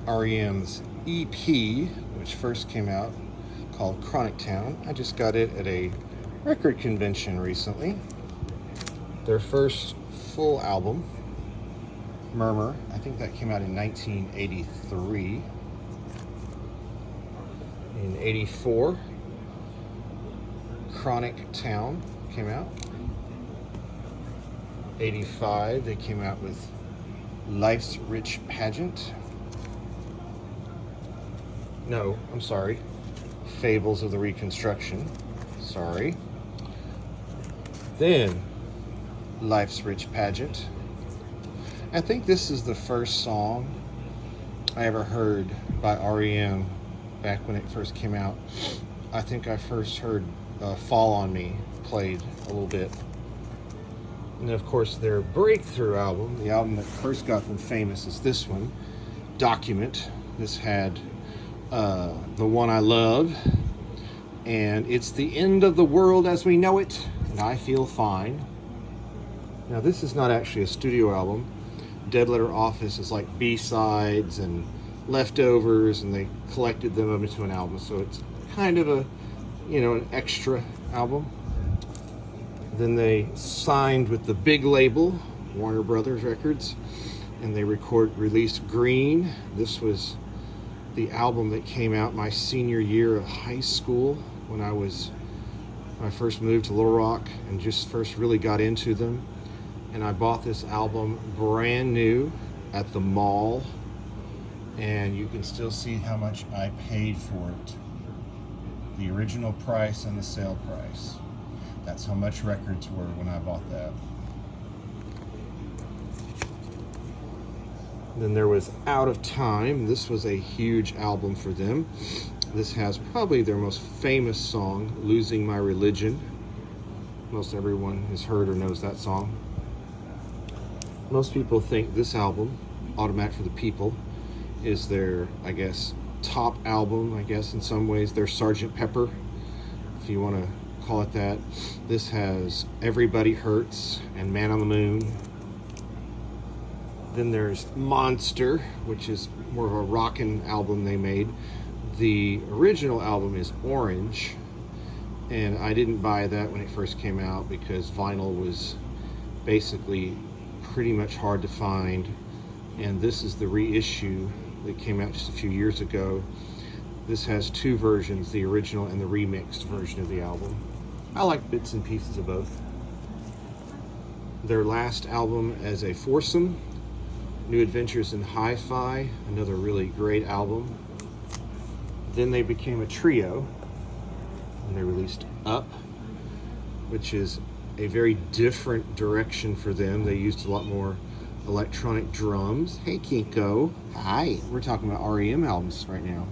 R.E.M's EP, which first came out, called Chronic Town. I just got it at a record convention recently. Their first full album, Murmur, I think that came out in 1983. In 84, Chronic Town came out. 85, they came out with Life's Rich Pageant. No, I'm sorry. Fables of the Reconstruction. Sorry. Then, Life's Rich Pageant. I think this is the first song I ever heard by R.E.M. back when it first came out. I think I first heard Fall on Me played a little bit. And of course their breakthrough album, the album that first got them famous, is this one, Document. This had The One I Love, and It's the End of the World as We Know It, and I Feel Fine. Now this is not actually a studio album. Dead Letter Office is like B-sides and leftovers, and they collected them into an album, so it's kind of a, an extra album. Then they signed with the big label, Warner Brothers Records, and they released Green. This was the album that came out my senior year of high school when I first moved to Little Rock and just first really got into them. And I bought this album brand new at the mall, and you can still see how much I paid for it. The original price and the sale price. That's how much records were when I bought that. Then there was Out of Time. This was a huge album for them. This has probably their most famous song, Losing My Religion. Most everyone has heard or knows that song. Most people think this album, Automatic for the People, is their, top album, in some ways. Their Sgt. Pepper, if you want to call it that. This has Everybody Hurts and Man on the Moon. Then there's Monster, which is more of a rockin' album they made. The original album is Orange, and I didn't buy that when it first came out because vinyl was basically pretty much hard to find, and this is the reissue that came out just a few years ago. This has two versions, the original and the remixed version of the album. I like bits and pieces of both. Their last album as a foursome, New Adventures in Hi-Fi, another really great album. Then they became a trio, and they released Up, which is a very different direction for them. They used a lot more electronic drums. Hey, Kinko. Hi. We're talking about R.E.M. albums right now.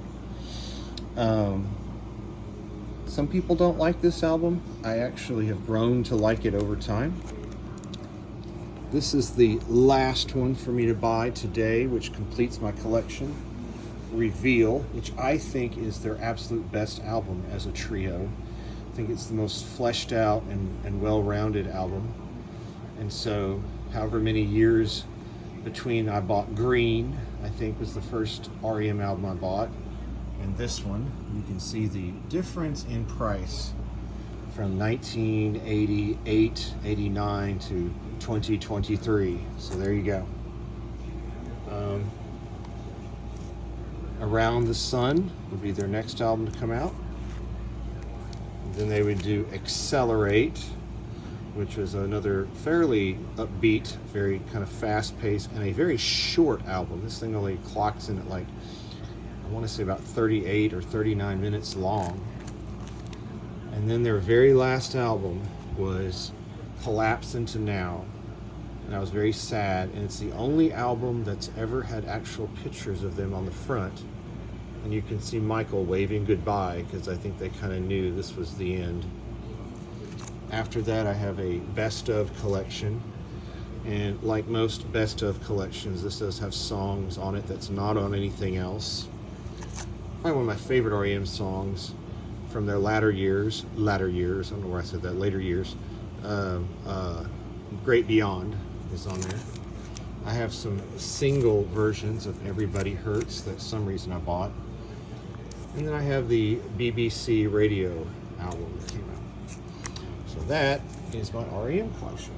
Some people don't like this album. I actually have grown to like it over time. This is the last one for me to buy today, which completes my collection. Reveal, which I think is their absolute best album as a trio. I think it's the most fleshed out and well-rounded album. And so, however many years between I bought Green, I think was the first R.E.M. album I bought, and this one, you can see the difference in price from 1988, 89 to 2023. So there you go. Around the Sun would be their next album to come out. Then they would do Accelerate, which was another fairly upbeat, very kind of fast-paced, and a very short album. This thing only clocks in at I want to say about 38 or 39 minutes long. And then their very last album was Collapse Into Now. And I was very sad, and it's the only album that's ever had actual pictures of them on the front. And you can see Michael waving goodbye, because I think they kind of knew this was the end. After that, I have a best of collection, and like most best of collections, this does have songs on it that's not on anything else. Probably one of my favorite R.E.M. songs from their latter years, I don't know where I said that, later years, Great Beyond is on there. I have some single versions of Everybody Hurts that some reason I bought. And then I have the BBC radio album that came out. So that is my R.E.M. collection.